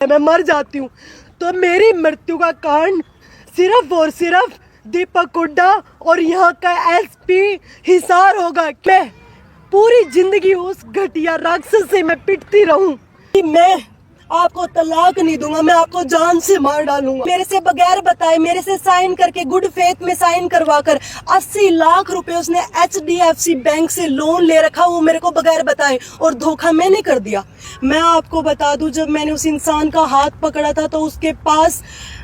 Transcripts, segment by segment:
मैं मर जाती हूँ तो मेरी मृत्यु का कारण सिर्फ और सिर्फ दीपक हुड्डा और यहाँ का एसपी हिसार होगा। मैं पूरी जिंदगी उस घटिया राक्षस से मैं पिटती रहूं। मैं आपको तलाक नहीं दूंगा, मैं आपको जान से मार डालूंगा। मेरे से बगैर बताए, मेरे से साइन करके, गुड फेथ में साइन करवाकर 80 लाख रुपए उसने HDFC बैंक से लोन ले रखा, वो मेरे को बगैर बताए, और धोखा मैंने कर दिया। मैं आपको बता दूं, जब मैंने उस इंसान का हाथ पकड़ा था तो उसके पास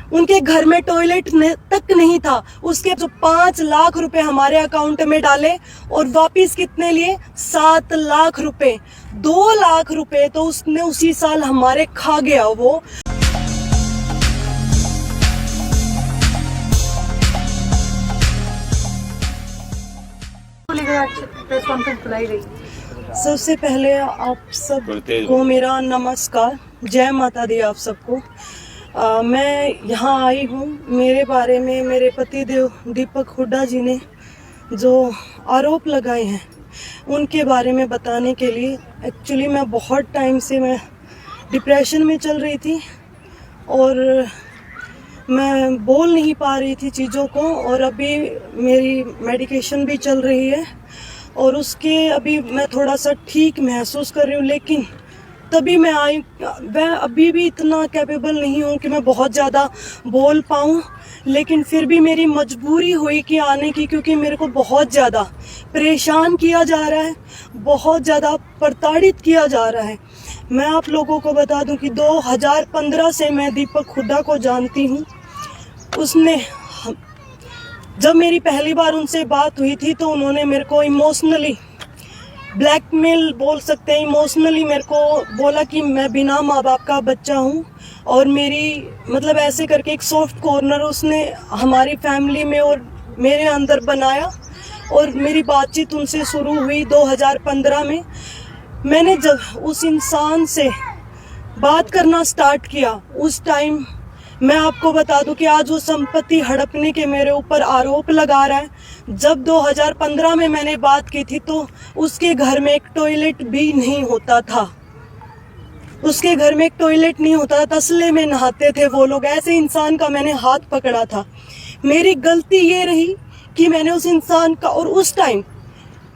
उनके घर में टॉयलेट तक नहीं था। उसके जो 5 लाख रुपए हमारे अकाउंट में डाले और वापिस कितने लिए? 7 लाख रुपए। 2 लाख रुपए तो उसने उसी साल हमारे खा गया। वो प्रेस कॉन्फ्रेंस बुलाई गई। सबसे पहले आप सबको मेरा नमस्कार, जय माता दी आप सबको। मैं यहाँ आई हूँ, मेरे बारे में मेरे पति देव दीपक हुड्डा जी ने जो आरोप लगाए हैं उनके बारे में बताने के लिए। एक्चुअली मैं बहुत टाइम से मैं डिप्रेशन में चल रही थी और मैं बोल नहीं पा रही थी चीज़ों को, और अभी मेरी मेडिकेशन भी चल रही है और उसके अभी मैं थोड़ा सा ठीक महसूस कर रही हूँ। लेकिन तभी मैं आई, मैं अभी भी इतना कैपेबल नहीं हूँ कि मैं बहुत ज़्यादा बोल पाऊँ, लेकिन फिर भी मेरी मजबूरी हुई कि आने की, क्योंकि मेरे को बहुत ज़्यादा परेशान किया जा रहा है, बहुत ज़्यादा प्रताड़ित किया जा रहा है। मैं आप लोगों को बता दूं कि 2015 से मैं दीपक हुड्डा को जानती हूँ। उसने, जब मेरी पहली बार उनसे बात हुई थी तो उन्होंने मेरे को इमोशनली ब्लैकमेल बोल सकते हैं, इमोशनली मेरे को बोला कि मैं बिना माँ बाप का बच्चा हूँ, और मेरी मतलब ऐसे करके एक सॉफ्ट कॉर्नर उसने हमारी फैमिली में और मेरे अंदर बनाया। और मेरी बातचीत उनसे शुरू हुई 2015 में। मैंने जब उस इंसान से बात करना स्टार्ट किया, उस टाइम मैं आपको बता दूं कि आज वो संपत्ति हड़पने के मेरे ऊपर आरोप लगा रहा है। जब 2015 में मैंने बात की थी तो उसके घर में एक टॉयलेट भी नहीं होता था, उसके घर में एक टॉयलेट नहीं होता था, तसले में नहाते थे वो लोग। ऐसे इंसान का मैंने हाथ पकड़ा था। मेरी गलती ये रही कि मैंने उस इंसान का, और उस टाइम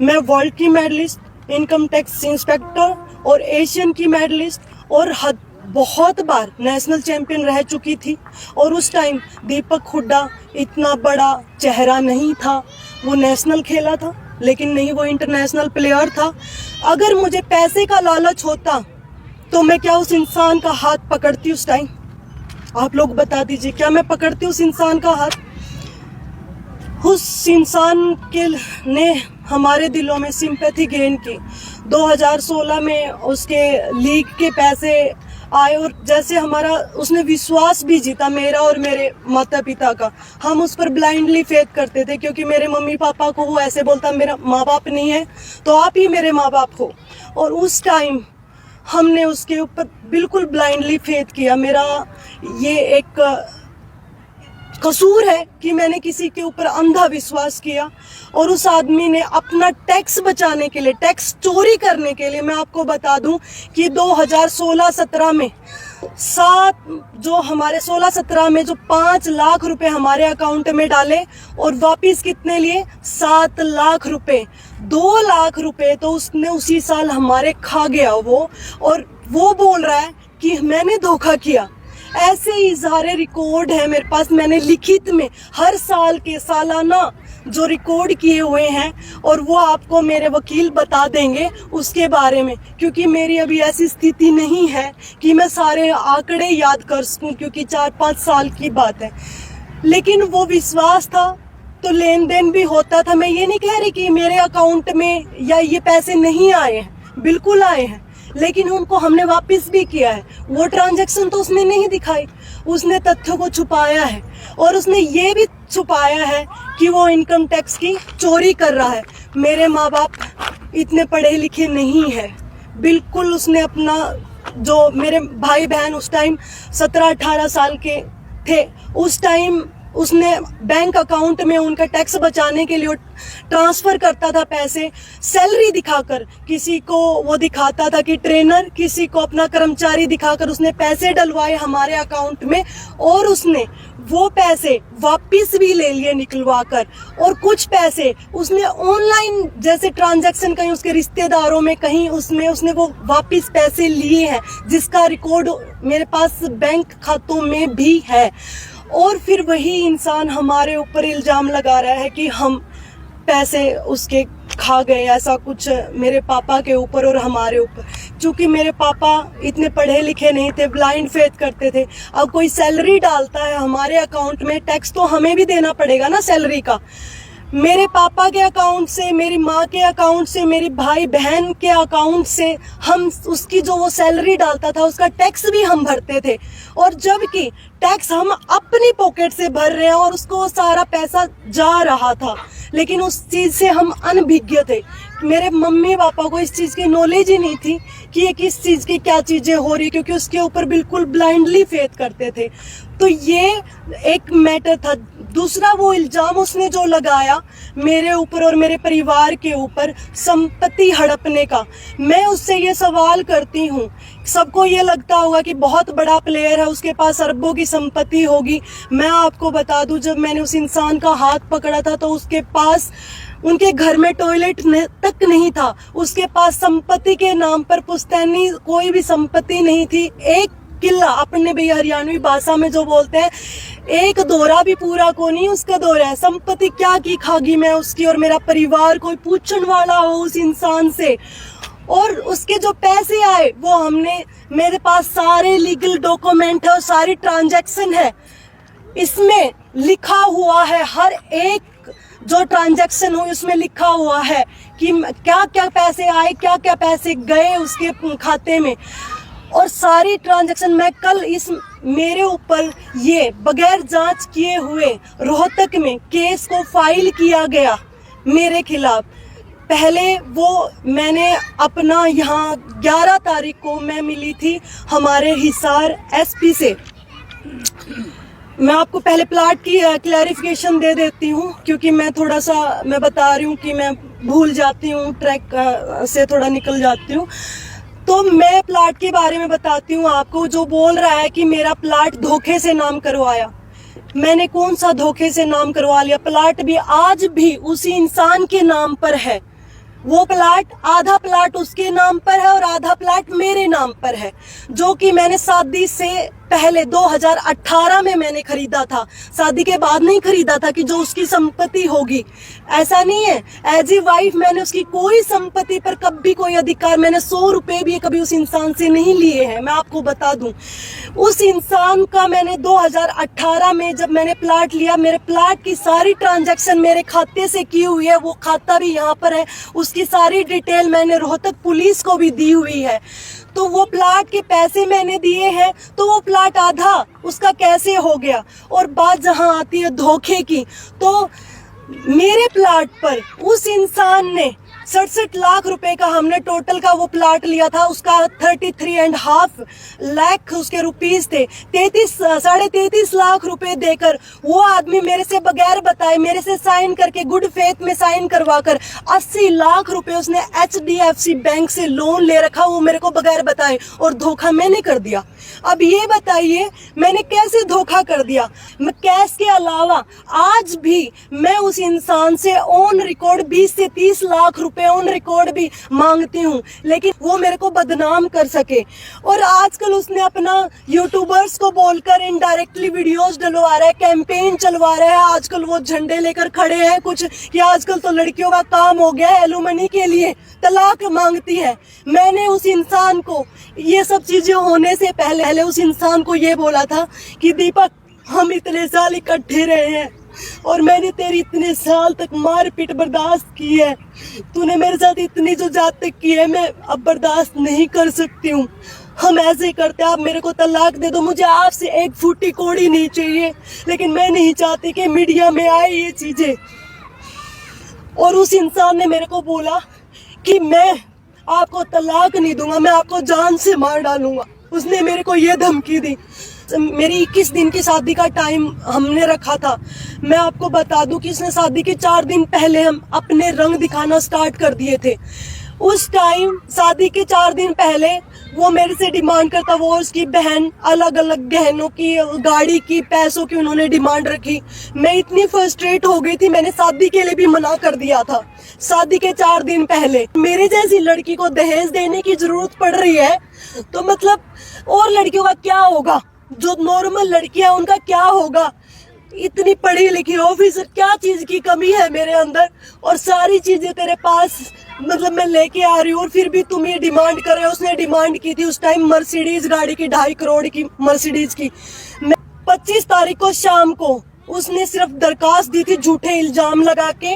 मैं वर्ल्ड की मेडलिस्ट, इनकम टैक्स इंस्पेक्टर और एशियन की मेडलिस्ट और बहुत बार नेशनल चैंपियन रह चुकी थी। और उस टाइम दीपक हुड्डा इतना बड़ा चेहरा नहीं था। वो नेशनल खेला था लेकिन नहीं वो इंटरनेशनल प्लेयर था। अगर मुझे पैसे का लालच होता तो मैं क्या उस इंसान का हाथ पकड़ती उस टाइम? आप लोग बता दीजिए, क्या मैं पकड़ती उस इंसान का हाथ? उस इंसान के ने हमारे दिलों में सिंपैथी गेन की। 2016 में उसके लीग के पैसे आए और जैसे हमारा उसने विश्वास भी जीता, मेरा और मेरे माता पिता का। हम उस पर ब्लाइंडली फेथ करते थे, क्योंकि मेरे मम्मी पापा को वो ऐसे बोलता, मेरा माँ बाप नहीं है तो आप ही मेरे माँ बाप हो। और उस टाइम हमने उसके ऊपर बिल्कुल ब्लाइंडली फेथ किया। मेरा ये एक कसूर है कि मैंने किसी के ऊपर अंधा विश्वास किया। और उस आदमी ने अपना टैक्स बचाने के लिए, टैक्स चोरी करने के लिए, मैं आपको बता दूं कि 2016-17 में जो हमारे 16-17 में जो 5 लाख रुपए हमारे अकाउंट में डाले और वापिस कितने लिए? 7 लाख रुपए। 2 लाख रुपए तो उसने उसी साल हमारे खा गया वो। और वो बोल रहा है कि मैंने धोखा किया। ऐसे ही सारे रिकॉर्ड है मेरे पास, मैंने लिखित में हर साल के सालाना जो रिकॉर्ड किए हुए हैं, और वो आपको मेरे वकील बता देंगे उसके बारे में, क्योंकि मेरी अभी ऐसी स्थिति नहीं है कि मैं सारे आंकड़े याद कर सकूं, क्योंकि 4-5 साल की बात है। लेकिन वो विश्वास था तो लेन देन भी होता था। मैं ये नहीं कह रही कि मेरे अकाउंट में या ये पैसे नहीं आए हैं, बिल्कुल आए हैं, लेकिन उनको हमने वापस भी किया है। वो ट्रांजैक्शन तो उसने नहीं दिखाई, उसने तथ्यों को छुपाया है। और उसने ये भी छुपाया है कि वो इनकम टैक्स की चोरी कर रहा है। मेरे माँ बाप इतने पढ़े लिखे नहीं है, बिल्कुल। उसने अपना, जो मेरे भाई बहन उस टाइम 17-18 साल के थे, उस टाइम उसने बैंक अकाउंट में उनका टैक्स बचाने के लिए ट्रांसफर करता था पैसे, सैलरी दिखाकर। किसी को वो दिखाता था कि ट्रेनर, किसी को अपना कर्मचारी दिखाकर उसने पैसे डलवाए हमारे अकाउंट में, और उसने वो पैसे वापस भी ले लिए निकलवा कर। और कुछ पैसे उसने ऑनलाइन जैसे ट्रांजैक्शन कहीं उसके रिश्तेदारों में कहीं उसमें उसने वो वापस पैसे लिए हैं, जिसका रिकॉर्ड मेरे पास बैंक खातों में भी है। और फिर वही इंसान हमारे ऊपर इल्ज़ाम लगा रहा है कि हम पैसे उसके खा गए, ऐसा कुछ मेरे पापा के ऊपर और हमारे ऊपर। क्योंकि मेरे पापा इतने पढ़े लिखे नहीं थे, ब्लाइंड फेथ करते थे। अब कोई सैलरी डालता है हमारे अकाउंट में, टैक्स तो हमें भी देना पड़ेगा ना सैलरी का। मेरे पापा के अकाउंट से, मेरी माँ के अकाउंट से, मेरी भाई बहन के अकाउंट से हम उसकी जो वो सैलरी डालता था उसका टैक्स भी हम भरते थे। और जबकि टैक्स हम अपनी पॉकेट से भर रहे हैं और उसको सारा पैसा जा रहा था, लेकिन उस चीज़ से हम अनभिज्ञ थे। मेरे मम्मी पापा को इस चीज़ की नॉलेज ही नहीं थी कि ये किस चीज़ की क्या चीज़ें हो रही, क्योंकि उसके ऊपर बिल्कुल ब्लाइंडली फेथ करते थे। तो ये एक मैटर था। दूसरा, वो इल्ज़ाम उसने जो लगाया मेरे ऊपर और मेरे परिवार के ऊपर संपत्ति हड़पने का, मैं उससे ये सवाल करती हूँ, सबको ये लगता होगा कि बहुत बड़ा प्लेयर है, उसके पास अरबों की संपत्ति होगी। मैं आपको बता दूं, जब मैंने उस इंसान का हाथ पकड़ा था तो उसके पास, उनके घर में टॉयलेट तक नहीं था। उसके पास संपत्ति के नाम पर पुश्तैनी कोई भी संपत्ति नहीं थी। एक किला, अपने भैया हरियाणवी भाषा में जो बोलते हैं, एक दौरा भी पूरा को नहीं उसका दौरा है। संपत्ति क्या की खागी मैं उसकी, और मेरा परिवार कोई पूछने वाला हो उस इंसान से। और उसके जो पैसे आए वो हमने, मेरे पास सारे लीगल डॉक्यूमेंट है और सारी ट्रांजैक्शन है, इसमें लिखा हुआ है, हर एक जो ट्रांजैक्शन हुई उसमें लिखा हुआ है कि क्या क्या पैसे आए, क्या क्या पैसे गए उसके खाते में। और सारी ट्रांजैक्शन मैं कल इस मेरे ऊपर ये बगैर जांच किए हुए रोहतक में केस को फाइल किया गया मेरे खिलाफ। पहले वो मैंने अपना यहाँ 11 तारीख को मैं मिली थी हमारे हिसार एसपी से। मैं आपको पहले प्लाट की क्लैरिफिकेशन दे देती हूँ, क्योंकि मैं थोड़ा सा, मैं बता रही हूँ कि मैं भूल जाती हूँ, ट्रैक से थोड़ा निकल जाती हूँ। तो मैं प्लाट के बारे में बताती हूँ आपको। जो बोल रहा है कि मेरा प्लाट धोखे से नाम करवाया, मैंने कौन सा धोखे से नाम करवा लिया? प्लाट भी आज भी उसी इंसान के नाम पर है। वो प्लाट, आधा प्लाट उसके नाम पर है और आधा प्लाट मेरे नाम पर है, जो कि मैंने शादी से पहले 2018 में मैंने खरीदा था। शादी के बाद नहीं खरीदा था कि जो उसकी संपत्ति होगी, ऐसा नहीं है। एज ए वाइफ मैंने उसकी कोई संपत्ति पर कभी कोई अधिकार, मैंने 100 रुपए भी कभी उस इंसान से नहीं लिए हैं। मैं आपको बता दूं, उस इंसान का मैंने 2018 में जब मैंने प्लाट लिया, मेरे प्लाट की सारी ट्रांजैक्शन मेरे खाते से की हुई है। वो खाता भी यहाँ पर है, उसकी सारी डिटेल मैंने रोहतक पुलिस को भी दी हुई है। तो वो प्लाट के पैसे मैंने दिए हैं, तो वो प्लाट आधा उसका कैसे हो गया? और बात जहां आती है धोखे की, तो मेरे प्लाट पर उस इंसान ने 67 लाख रुपए का, हमने टोटल का वो प्लाट लिया था, उसका 33.5 लाख उसके रुपीस थे। 33.5 लाख रुपए देकर वो आदमी मेरे से बगैर बताए, मेरे से साइन करके, गुड फेथ में साइन करवाकर 80 लाख रुपए उसने HDFC बैंक से लोन ले रखा, वो मेरे को बगैर बताए, और धोखा मैंने कर दिया। अब ये बताइए मैंने कैसे धोखा कर दिया? मैं कैश के अलावा आज भी मैं उस इंसान से ऑन रिकॉर्ड 20 से 30 लाख रुपए ऑन रिकॉर्ड भी मांगती हूँ, लेकिन वो मेरे को बदनाम कर सके। और आजकल उसने अपना यूट्यूबर्स को बोलकर इनडायरेक्टली वीडियोस डलवा रहा है, कैंपेन चलवा रहा है। आजकल वो झंडे लेकर खड़े हैं कुछ कि आजकल तो लड़कियों का काम हो गया है एलुमनी के लिए तलाक मांगती है। मैंने उस इंसान को, ये सब चीजें होने से पहले उस इंसान को ये बोला था कि दीपक, हम इतने साल इकट्ठे रहे हैं और मैंने तेरी इतने साल तक मारपीट बर्दाश्त की है, तूने मेरे साथ इतनी जो जात की है, मैं अब बर्दाश्त नहीं कर सकती हूँ। हम ऐसे करते, आप मेरे को तलाक दे दो, मुझे आपसे एक फूटी कोड़ी नहीं चाहिए, लेकिन मैं नहीं चाहती कि मीडिया में आए ये चीजें। और उस इंसान ने मेरे को बोला कि मैं आपको तलाक नहीं दूंगा, मैं आपको जान से मार डालूंगा। उसने मेरे को ये धमकी दी। मेरी 21 दिन की शादी का टाइम हमने रखा था। मैं आपको बता दूं कि इसने शादी के 4 दिन पहले हम अपने रंग दिखाना स्टार्ट कर दिए थे। उस टाइम शादी के 4 दिन पहले वो मेरे से डिमांड करता, वो और उसकी बहन अलग अलग गहनों की, गाड़ी की, पैसों की उन्होंने डिमांड रखी। मैं इतनी फ्रस्ट्रेट हो गई थी, मैंने शादी के लिए भी मना कर दिया था। शादी के 4 दिन पहले मेरे जैसी लड़की को दहेज देने की जरूरत पड़ रही है, तो मतलब और लड़कियों का क्या होगा? जो नॉर्मल लड़कियां उनका क्या होगा? इतनी पढ़ी लिखी ऑफिसर, क्या चीज की कमी है मेरे अंदर? और सारी चीजें तेरे पास मतलब मैं लेके आ रही हूँ, और फिर भी तुम ये डिमांड कर रहे हो। उसने डिमांड की थी उस टाइम मर्सिडीज गाड़ी की, 2.5 करोड़ की मर्सिडीज की। 25 तारीख को शाम को उसने सिर्फ दरखास्त दी थी झूठे इल्जाम लगा के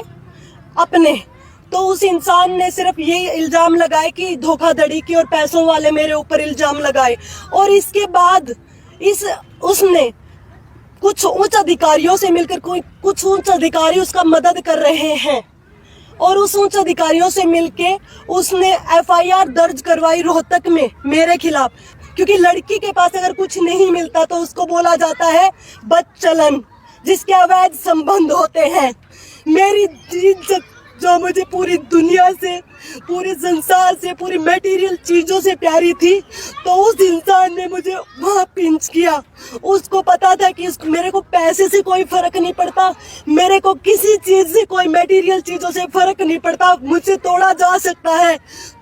अपने। तो उस इंसान ने सिर्फ ये इल्जाम लगाए कि धोखाधड़ी की और पैसों वाले मेरे ऊपर इल्जाम लगाए। और इसके बाद उसने कुछ उच्च अधिकारियों से मिलकर, कुछ उच्च अधिकारी उसका मदद कर रहे हैं, और उस उच्च अधिकारियों से मिलके उसने FIR दर्ज करवाई रोहतक में मेरे खिलाफ। क्योंकि लड़की के पास अगर कुछ नहीं मिलता तो उसको बोला जाता है बदचलन, जिसके अवैध संबंध होते हैं। मेरी इज्जत जो मुझे पूरी दुनिया से, पूरे संसार से, पूरी मटेरियल चीजों से प्यारी थी, तो उस इंसान ने मुझे वहाँ पिंच किया। उसको पता था कि मेरे को पैसे से कोई फर्क नहीं पड़ता, मेरे को किसी चीज से, कोई मटेरियल चीजों से फर्क नहीं पड़ता, मुझे तोड़ा जा सकता है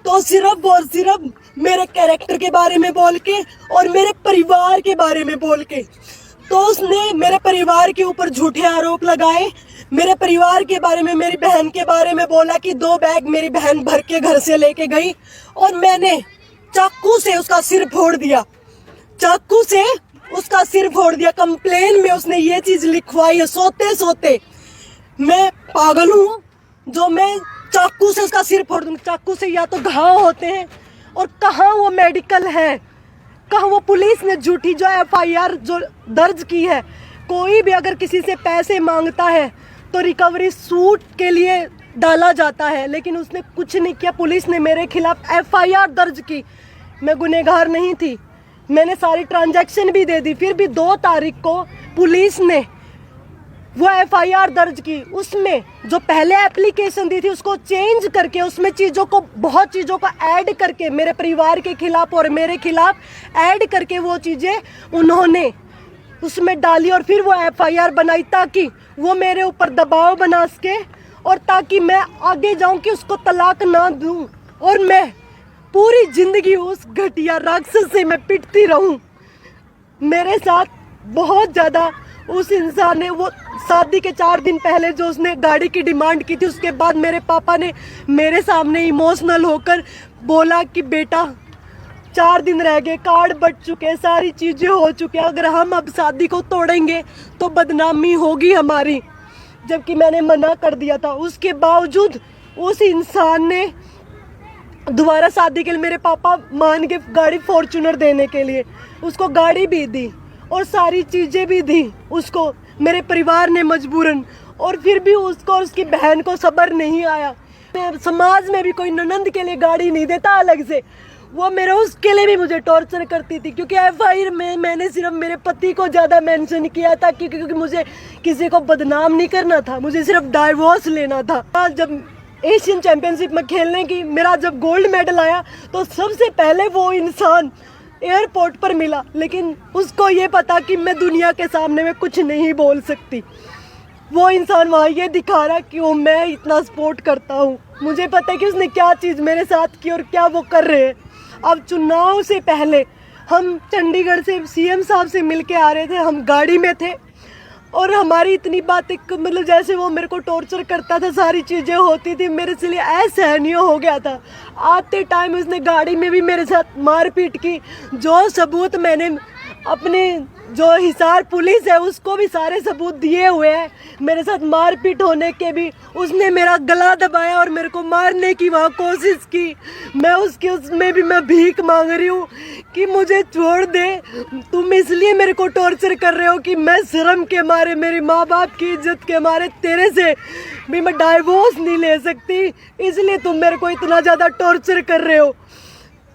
तो सिर्फ और सिर्फ मेरे कैरेक्टर के बारे में बोल के और मेरे परिवार के बारे में बोल के। तो उसने मेरे परिवार के ऊपर झूठे आरोप लगाए, मेरे परिवार के बारे में, मेरी बहन के बारे में बोला कि 2 बैग मेरी बहन भर के घर से लेके गई, और मैंने चाकू से उसका सिर फोड़ दिया। चाकू से उसका सिर फोड़ दिया। कंप्लेन में उसने ये चीज लिखवाई है, सोते सोते। मैं पागल हूँ जो मैं चाकू से उसका सिर फोड़ दूँ? चाकू से या तो घाव होते हैं, और कहाँ वो मेडिकल है, कहाँ वो पुलिस ने झूठी जो FIR जो दर्ज की है। कोई भी अगर किसी से पैसे मांगता है तो रिकवरी सूट के लिए डाला जाता है, लेकिन उसने कुछ नहीं किया। पुलिस ने मेरे खिलाफ FIR दर्ज की। मैं गुनहगार नहीं थी, मैंने सारी ट्रांजैक्शन भी दे दी, फिर भी 2 तारीख को पुलिस ने वो FIR दर्ज की। उसमें जो पहले एप्लीकेशन दी थी उसको चेंज करके, उसमें चीज़ों को, बहुत चीज़ों को ऐड करके मेरे परिवार के खिलाफ और मेरे खिलाफ ऐड करके वो चीज़ें उन्होंने उसमें डाली, और फिर वो FIR बनाई ताकि वो मेरे ऊपर दबाव बना सके, और ताकि मैं आगे जाऊं कि उसको तलाक ना दूं, और मैं पूरी जिंदगी उस घटिया राक्षस से मैं पिटती रहूं। मेरे साथ बहुत ज़्यादा उस इंसान ने, वो शादी के 4 दिन पहले जो उसने गाड़ी की डिमांड की थी, उसके बाद मेरे पापा ने मेरे सामने इमोशनल होकर बोला कि बेटा 4 दिन रह गए, कार्ड बट चुके, सारी चीज़ें हो चुकी, अगर हम अब शादी को तोड़ेंगे तो बदनामी होगी हमारी। जबकि मैंने मना कर दिया था। उसके बावजूद उस इंसान ने दोबारा शादी के लिए, मेरे पापा मान के गाड़ी फॉर्च्यूनर देने के लिए, उसको गाड़ी भी दी और सारी चीज़ें भी दी उसको, मेरे परिवार ने मजबूरन। और फिर भी उसको और उसकी बहन को सब्र नहीं आया। समाज में भी कोई ननंद के लिए गाड़ी नहीं देता अलग से, वो मेरे उसके लिए भी मुझे टॉर्चर करती थी। क्योंकि FIR में मैंने सिर्फ मेरे पति को ज़्यादा मेंशन किया था, क्योंकि मुझे किसी को बदनाम नहीं करना था, मुझे सिर्फ डाइवोर्स लेना था। जब एशियन चैम्पियनशिप में खेलने की मेरा जब गोल्ड मेडल आया तो सबसे पहले वो इंसान एयरपोर्ट पर मिला, लेकिन उसको ये पता कि मैं दुनिया के सामने में कुछ नहीं बोल सकती। वो इंसान वहाँ ये दिखा रहा कि वो मैं इतना सपोर्ट करता हूँ। मुझे पता है कि उसने क्या चीज़ मेरे साथ की और क्या वो कर रहे हैं। अब चुनाव से पहले हम चंडीगढ़ से CM साहब से मिल के आ रहे थे, हम गाड़ी में थे, और हमारी इतनी बातें, मतलब जैसे वो मेरे को टॉर्चर करता था, सारी चीज़ें होती थी, मेरे से लिए असहनीय हो गया था। आते टाइम उसने गाड़ी में भी मेरे साथ मारपीट की। जो सबूत मैंने अपने, जो हिसार पुलिस है उसको भी सारे सबूत दिए हुए हैं, मेरे साथ मारपीट होने के भी। उसने मेरा गला दबाया और मेरे को मारने की वहाँ कोशिश की। मैं उसमें भी मैं भीख मांग रही हूँ कि मुझे छोड़ दे, तुम इसलिए मेरे को टॉर्चर कर रहे हो कि मैं शर्म के मारे, मेरी माँ बाप की इज्जत के मारे तेरे से भी मैं डाइवोर्स नहीं ले सकती, इसलिए तुम मेरे को इतना ज़्यादा टॉर्चर कर रहे हो।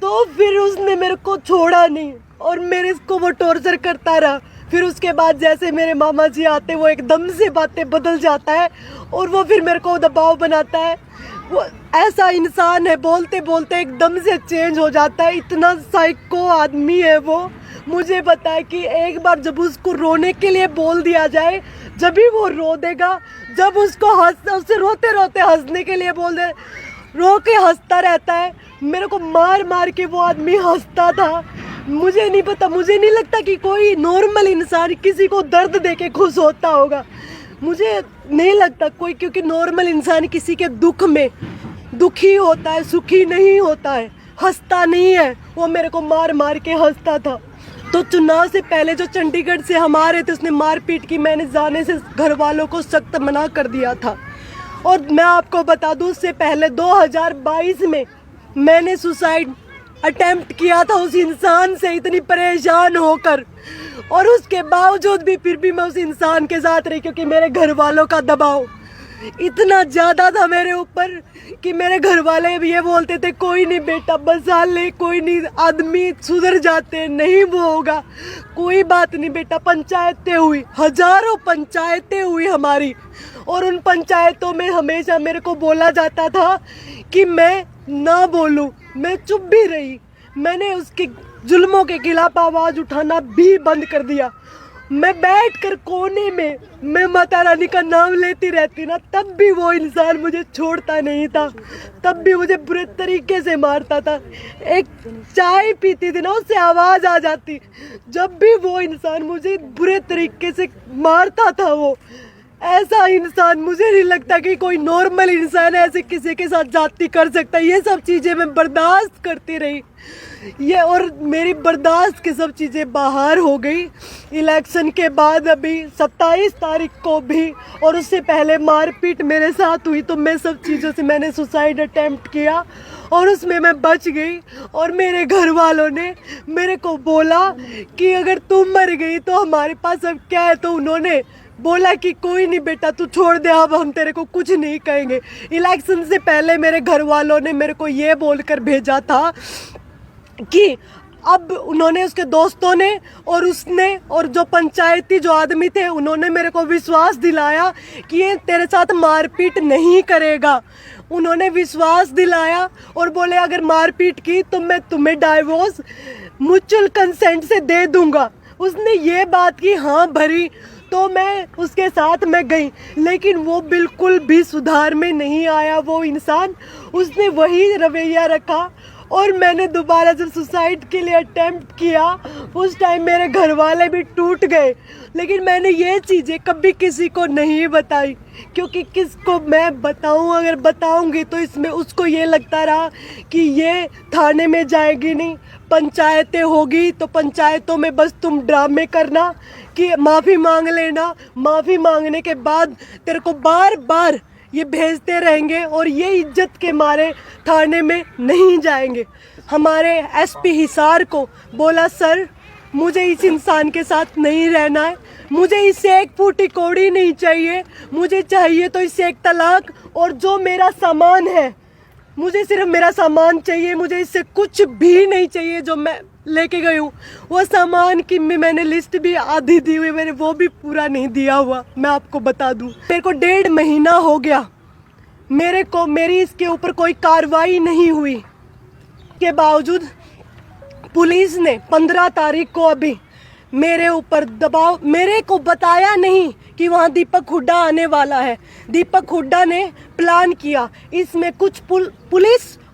तो फिर उसने मेरे को छोड़ा नहीं, और मेरे को वो टॉर्चर करता रहा। फिर उसके बाद जैसे मेरे मामा जी आते वो एकदम से बातें बदल जाता है और वो फिर मेरे को दबाव बनाता है। वो ऐसा इंसान है, बोलते बोलते एकदम से चेंज हो जाता है, इतना साइको आदमी है वो। मुझे पता है कि एक बार जब उसको रोने के लिए बोल दिया जाए जब भी वो रो देगा, जब उसको उसे रोते रोते हंसने के लिए बोल दे, रो के हंसता रहता है। मेरे को मार मार के वो आदमी हंसता था। मुझे नहीं पता, मुझे नहीं लगता कि कोई नॉर्मल इंसान किसी को दर्द दे के खुश होता होगा। मुझे नहीं लगता कोई, क्योंकि नॉर्मल इंसान किसी के दुख में दुखी होता है, सुखी नहीं होता है, हंसता नहीं है। वो मेरे को मार मार के हंसता था। तो चुनाव से पहले जो चंडीगढ़ से हम आ रहे थे उसने मारपीट की, मैंने जाने से घर वालों को सख्त मना कर दिया था। और मैं आपको बता दूं, उससे पहले 2022 में मैंने सुसाइड अटेम्प्ट किया था उस इंसान से, इतनी परेशान होकर। और उसके बावजूद भी फिर भी मैं उस इंसान के साथ रही, क्योंकि मेरे घर वालों का दबाव इतना ज़्यादा था मेरे ऊपर कि मेरे घर वाले भी ये बोलते थे, कोई नहीं बेटा बसा ले, कोई नहीं, आदमी सुधर जाते हैं, नहीं वो होगा, कोई बात नहीं बेटा। पंचायतें हुई, हजारों पंचायतें हुई हमारी, और उन पंचायतों में हमेशा मेरे को बोला जाता था कि मैं ना बोलूं। मैं चुप भी रही। मैंने उसके जुल्मों के खिलाफ आवाज़ उठाना भी बंद कर दिया। मैं बैठकर कोने में मैं माता रानी का नाम लेती रहती ना, तब भी वो इंसान मुझे छोड़ता नहीं था, तब भी मुझे बुरे तरीके से मारता था। एक चाय पीती थी ना, उससे आवाज़ आ जाती, जब भी वो इंसान मुझे बुरे तरीके से मारता था। वो ऐसा इंसान, मुझे नहीं लगता कि कोई नॉर्मल इंसान ऐसे किसी के साथ जाती कर सकता है। ये सब चीज़ें मैं बर्दाश्त करती रही, ये, और मेरी बर्दाश्त की सब चीज़ें बाहर हो गई। इलेक्शन के बाद अभी 27 तारीख को भी, और उससे पहले मारपीट मेरे साथ हुई, तो मैं सब चीज़ों से मैंने सुसाइड अटेम्प्ट किया और उसमें मैं बच गई। और मेरे घर वालों ने मेरे को बोला कि अगर तुम मर गई तो हमारे पास अब क्या है। तो उन्होंने बोला कि कोई नहीं बेटा तू छोड़ दे, अब हम तेरे को कुछ नहीं कहेंगे। इलेक्शन से पहले मेरे घर वालों ने मेरे को ये बोलकर भेजा था कि अब उन्होंने, उसके दोस्तों ने और उसने और जो पंचायती जो आदमी थे उन्होंने मेरे को विश्वास दिलाया कि ये तेरे साथ मारपीट नहीं करेगा। उन्होंने विश्वास दिलाया और बोले अगर मारपीट की तो मैं तुम्हें डाइवोर्स म्यूचुअल कंसेंट से दे दूंगा। उसने ये बात की हाँ भरी, तो मैं उसके साथ मैं गई, लेकिन वो बिल्कुल भी सुधार में नहीं आया वो इंसान। उसने वही रवैया रखा। और मैंने दोबारा जब सुसाइड के लिए अटेम्प्ट किया उस टाइम मेरे घर वाले भी टूट गए, लेकिन मैंने ये चीज़ें कभी किसी को नहीं बताई, क्योंकि किसको मैं बताऊं, अगर बताऊंगी तो इसमें उसको ये लगता रहा कि ये थाने में जाएगी नहीं, पंचायतें होगी तो पंचायतों में बस तुम ड्रामे करना कि माफ़ी मांग लेना, माफ़ी मांगने के बाद तेरे को बार बार ये भेजते रहेंगे और ये इज्जत के मारे थाने में नहीं जाएंगे। हमारे एसपी हिसार को बोला सर मुझे इस इंसान के साथ नहीं रहना है, मुझे इससे एक फूटी कौड़ी नहीं चाहिए, मुझे चाहिए तो इससे एक तलाक, और जो मेरा सामान है मुझे सिर्फ मेरा सामान चाहिए, मुझे इससे कुछ भी नहीं चाहिए जो मैं लेके गई हूँ। वो सामान की मैंने लिस्ट भी आधी दी हुई, मैंने वो भी पूरा नहीं दिया हुआ। मैं आपको बता दूँ मेरे को 1.5 महीना हो गया, मेरी इसके ऊपर कोई कार्रवाई नहीं हुई के बावजूद पुलिस ने 15 तारीख को अभी मेरे ऊपर दबाव, मेरे को बताया नहीं कि वहाँ दीपक हुड्डा आने वाला है। दीपक हुड्डा ने प्लान किया, इसमें कुछ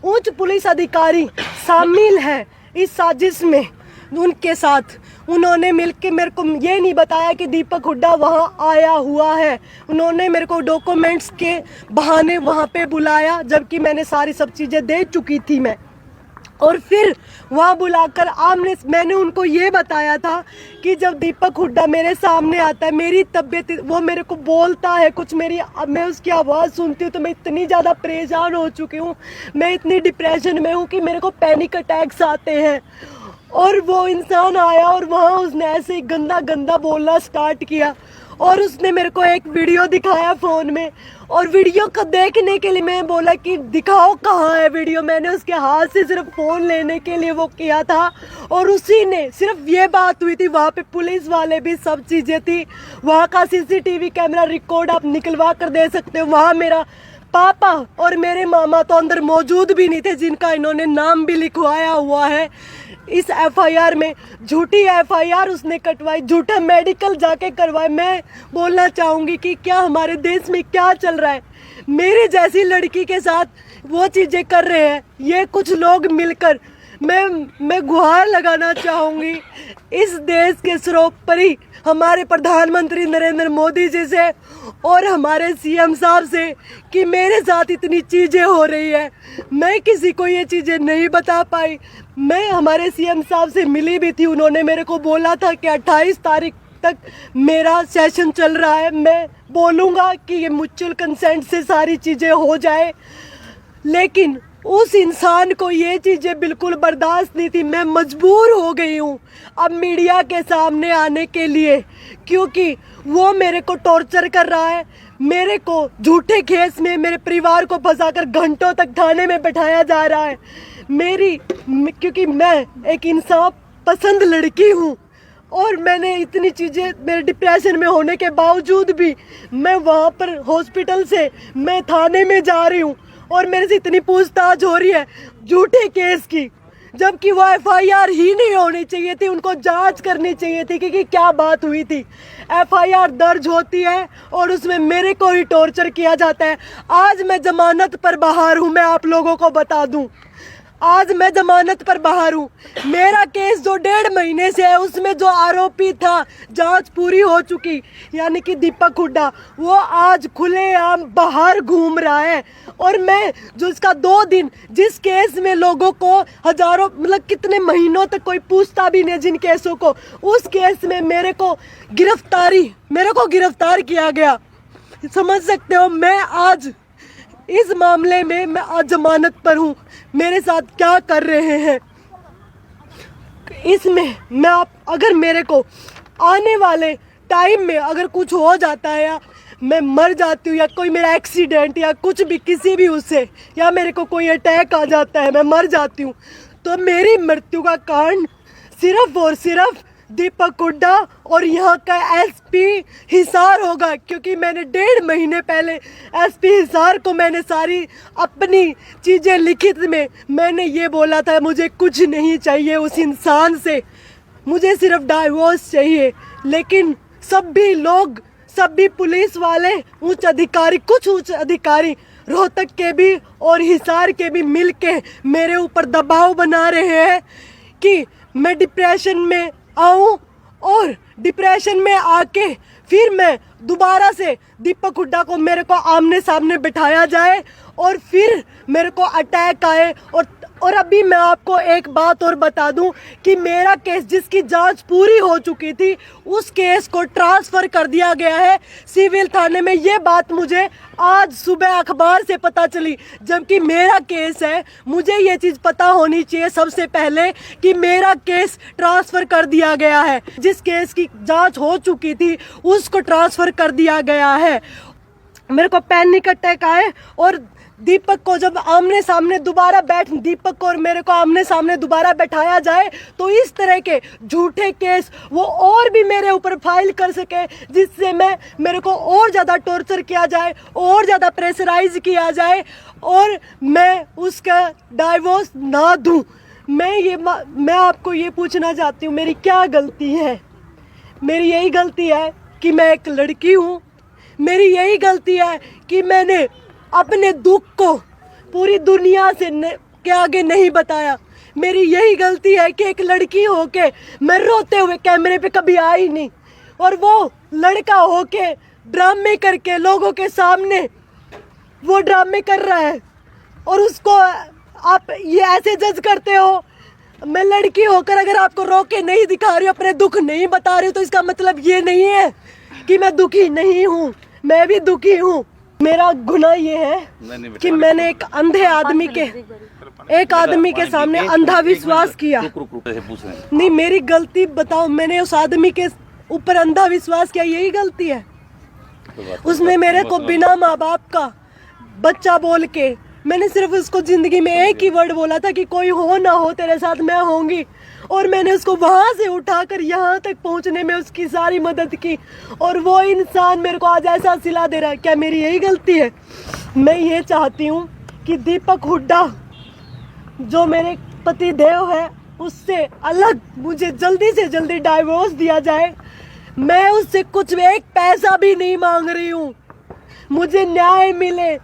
उच्च पुलिस अधिकारी शामिल है इस साजिश में। उनके साथ उन्होंने मिलकर मेरे को ये नहीं बताया कि दीपक हुड्डा वहाँ आया हुआ है। उन्होंने मेरे को डॉक्यूमेंट्स के बहाने वहाँ पे बुलाया, जबकि मैंने सारी सब चीज़ें दे चुकी थी मैं। और फिर वहाँ बुलाकर मैंने उनको ये बताया था कि जब दीपक हुड्डा मेरे सामने आता है, मेरी तबीयत, वो मेरे को बोलता है कुछ, मैं उसकी आवाज़ सुनती हूँ तो मैं इतनी ज़्यादा परेशान हो चुकी हूँ, मैं इतनी डिप्रेशन में हूँ कि मेरे को पैनिक अटैक्स आते हैं। और वो इंसान आया और वहाँ उसने ऐसे ही गंदा गंदा बोलना स्टार्ट किया और उसने मेरे को एक वीडियो दिखाया फ़ोन में, और वीडियो को देखने के लिए मैं बोला कि दिखाओ कहाँ है वीडियो। मैंने उसके हाथ से सिर्फ फ़ोन लेने के लिए वो किया था, और उसी ने सिर्फ ये बात हुई थी। वहाँ पे पुलिस वाले भी, सब चीज़ें थी, वहाँ का CCTV कैमरा रिकॉर्ड आप निकलवा कर दे सकते हो। वहाँ मेरा पापा और मेरे मामा तो अंदर मौजूद भी नहीं थे, जिनका इन्होंने नाम भी लिखवाया हुआ है इस FIR में। झूठी FIR उसने कटवाई, झूठा मेडिकल जाके करवाए। मैं बोलना चाहूँगी कि क्या हमारे देश में क्या चल रहा है। मेरी जैसी लड़की के साथ वो चीज़ें कर रहे हैं ये कुछ लोग मिलकर। मैं गुहार लगाना चाहूँगी इस देश के सर्वोपरि हमारे प्रधानमंत्री नरेंद्र मोदी जी से और हमारे CM साहब से कि मेरे साथ इतनी चीज़ें हो रही है। मैं किसी को ये चीज़ें नहीं बता पाई। मैं हमारे CM साहब से मिली भी थी, उन्होंने मेरे को बोला था कि 28 तारीख तक मेरा सेशन चल रहा है, मैं बोलूँगा कि ये म्यूचुअल कंसेंट से सारी चीज़ें हो जाए। लेकिन उस इंसान को ये चीज़ें बिल्कुल बर्दाश्त नहीं थी। मैं मजबूर हो गई हूँ अब मीडिया के सामने आने के लिए, क्योंकि वो मेरे को टॉर्चर कर रहा है। मेरे को झूठे केस में मेरे परिवार को फंसाकर घंटों तक थाने में बैठाया जा रहा है। क्योंकि मैं एक इंसाफ पसंद लड़की हूँ, और मैंने इतनी चीज़ें, मेरे डिप्रेशन में होने के बावजूद भी मैं वहाँ पर हॉस्पिटल से मैं थाने में जा रही हूँ, और मेरे से इतनी पूछताछ हो रही है झूठे केस की, जबकि वो FIR ही नहीं होनी चाहिए थी। उनको जांच करनी चाहिए थी कि क्या बात हुई थी। FIR दर्ज होती है और उसमें मेरे को ही टॉर्चर किया जाता है। आज मैं जमानत पर बाहर हूँ, मैं आप लोगों को बता दूँ, आज मैं जमानत पर बाहर हूँ। मेरा केस जो 1.5 महीने से है, उसमें जो आरोपी था, जांच पूरी हो चुकी, यानी कि दीपक हुड्डा, वो आज खुलेआम बाहर घूम रहा है। और मैं जो इसका 2 दिन, जिस केस में लोगों को हजारों, मतलब कितने महीनों तक कोई पूछता भी नहीं जिन केसों को, उस केस में मेरे को गिरफ्तार किया गया। समझ सकते हो मैं आज इस मामले में मैं आज जमानत पर हूँ। मेरे साथ क्या कर रहे हैं इसमें मैं अगर मेरे को आने वाले टाइम में अगर कुछ हो जाता है, या मैं मर जाती हूँ, या कोई मेरा एक्सीडेंट या कुछ भी किसी भी उससे, या मेरे को कोई अटैक आ जाता है, मैं मर जाती हूँ, तो मेरी मृत्यु का कारण सिर्फ और सिर्फ दीपक हुड्डा और यहाँ का SP हिसार होगा। क्योंकि मैंने 1.5 महीने पहले SP हिसार को मैंने सारी अपनी चीज़ें लिखित में मैंने ये बोला था, मुझे कुछ नहीं चाहिए उस इंसान से, मुझे सिर्फ डाइवोर्स चाहिए। लेकिन सभी लोग, सभी पुलिस वाले, कुछ उच्च अधिकारी रोहतक के भी और हिसार के भी मिलके मेरे ऊपर दबाव बना रहे हैं कि मैं डिप्रेशन में आऊँ, और डिप्रेशन में आके फिर मैं दोबारा से दीपक हुड्डा को मेरे को आमने सामने बिठाया जाए, और फिर मेरे को अटैक आए। और अभी मैं आपको एक बात और बता दूं कि मेरा केस, जिसकी जांच पूरी हो चुकी थी, उस केस को ट्रांसफ़र कर दिया गया है सिविल थाने में। ये बात मुझे आज सुबह अखबार से पता चली, जबकि मेरा केस है। मुझे ये चीज़ पता होनी चाहिए सबसे पहले कि मेरा केस ट्रांसफ़र कर दिया गया है। जिस केस की जांच हो चुकी थी उसको ट्रांसफ़र कर दिया गया है। मेरे को पैनिक अटैक आए, और दीपक को जब आमने सामने दोबारा दीपक को और मेरे को आमने सामने दोबारा बैठाया जाए, तो इस तरह के झूठे केस वो और भी मेरे ऊपर फाइल कर सके, जिससे मेरे को और ज़्यादा टॉर्चर किया जाए, और ज़्यादा प्रेशराइज किया जाए, और मैं उसका डाइवोर्स ना दूं। मैं आपको ये पूछना चाहती हूँ, मेरी क्या गलती है? मेरी यही गलती है कि मैं एक लड़की हूँ। मेरी यही गलती है कि मैंने अपने दुख को पूरी दुनिया के आगे नहीं बताया। मेरी यही गलती है कि एक लड़की होके मैं रोते हुए कैमरे पे कभी आई नहीं, और वो लड़का होके ड्रामे करके लोगों के सामने वो ड्रामे कर रहा है, और उसको आप ये ऐसे जज करते हो। मैं लड़की होकर अगर आपको रो के नहीं दिखा रही हूँ, अपने दुख नहीं बता रही हूँ, तो इसका मतलब ये नहीं है कि मैं दुखी नहीं हूँ। मैं भी दुखी हूँ। मेरा गुनाह ये है कि मैंने एक अंधे आदमी के सामने अंधा विश्वास किया। नहीं, मेरी गलती बताओ। मैंने ऊपर अंधा विश्वास, क्या यही गलती है? उसने मेरे को बिना माँ बाप का बच्चा बोल के, मैंने सिर्फ उसको जिंदगी में एक ही वर्ड बोला था कि कोई हो ना हो तेरे साथ मैं होंगी, और मैंने उसको वहां से उठाकर यहाँ तक पहुंचने में उसकी सारी मदद की, और वो इंसान मेरे को आज ऐसा सिला दे रहा है। क्या मेरी यही गलती है? मैं ये चाहती हूँ कि दीपक हुड्डा जो मेरे पति देव है उससे अलग मुझे जल्दी से जल्दी डाइवोर्स दिया जाए। मैं उससे कुछ एक पैसा भी नहीं मांग रही हूँ, मुझे न्याय मिले।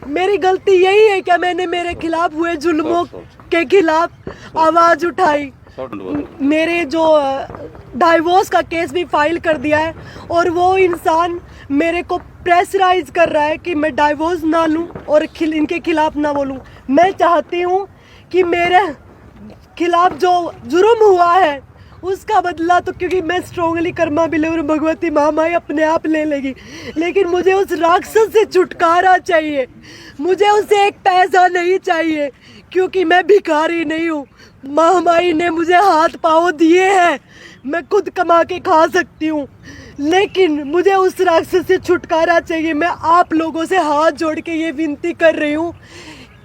मेरी गलती यही है क्या मैंने मेरे खिलाफ हुए जुल्मों के खिलाफ आवाज उठाई, मेरे जो डाइवोर्स का केस भी फाइल कर दिया है, और वो इंसान मेरे को प्रेशराइज कर रहा है कि मैं डाइवोर्स ना लूं और इनके खिलाफ ना बोलूं। मैं चाहती हूं कि मेरे खिलाफ जो जुर्म हुआ है उसका बदला, तो क्योंकि मैं स्ट्रांगली कर्मा बिलीवर भगवती महामाई अपने आप ले लेगी, लेकिन मुझे उस राक्षस से छुटकारा चाहिए। मुझे उसे एक पैसा नहीं चाहिए, क्योंकि मैं भिखारी नहीं हूँ। महामाई ने मुझे हाथ पाँव दिए हैं, मैं खुद कमा के खा सकती हूँ, लेकिन मुझे उस राक्षस से छुटकारा चाहिए। मैं आप लोगों से हाथ जोड़ के ये विनती कर रही हूँ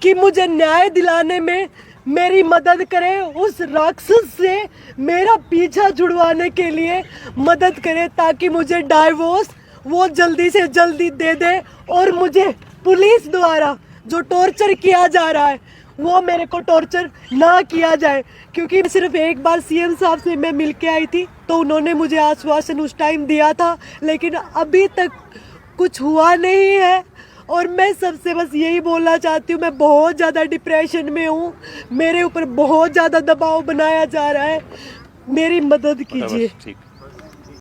कि मुझे न्याय दिलाने में मेरी मदद करें, उस राक्षस से मेरा पीछा छुड़वाने के लिए मदद करें, ताकि मुझे डाइवोर्स वो जल्दी से जल्दी दे दे, और मुझे पुलिस द्वारा जो टॉर्चर किया जा रहा है वो मेरे को टॉर्चर ना किया जाए। क्योंकि सिर्फ एक बार सीएम साहब से मैं मिल के आई थी, तो उन्होंने मुझे आश्वासन उस टाइम दिया था, लेकिन अभी तक कुछ हुआ नहीं है। और मैं सबसे बस यही बोलना चाहती हूँ, मैं बहुत ज़्यादा डिप्रेशन में हूँ, मेरे ऊपर बहुत ज़्यादा दबाव बनाया जा रहा है, मेरी मदद कीजिए।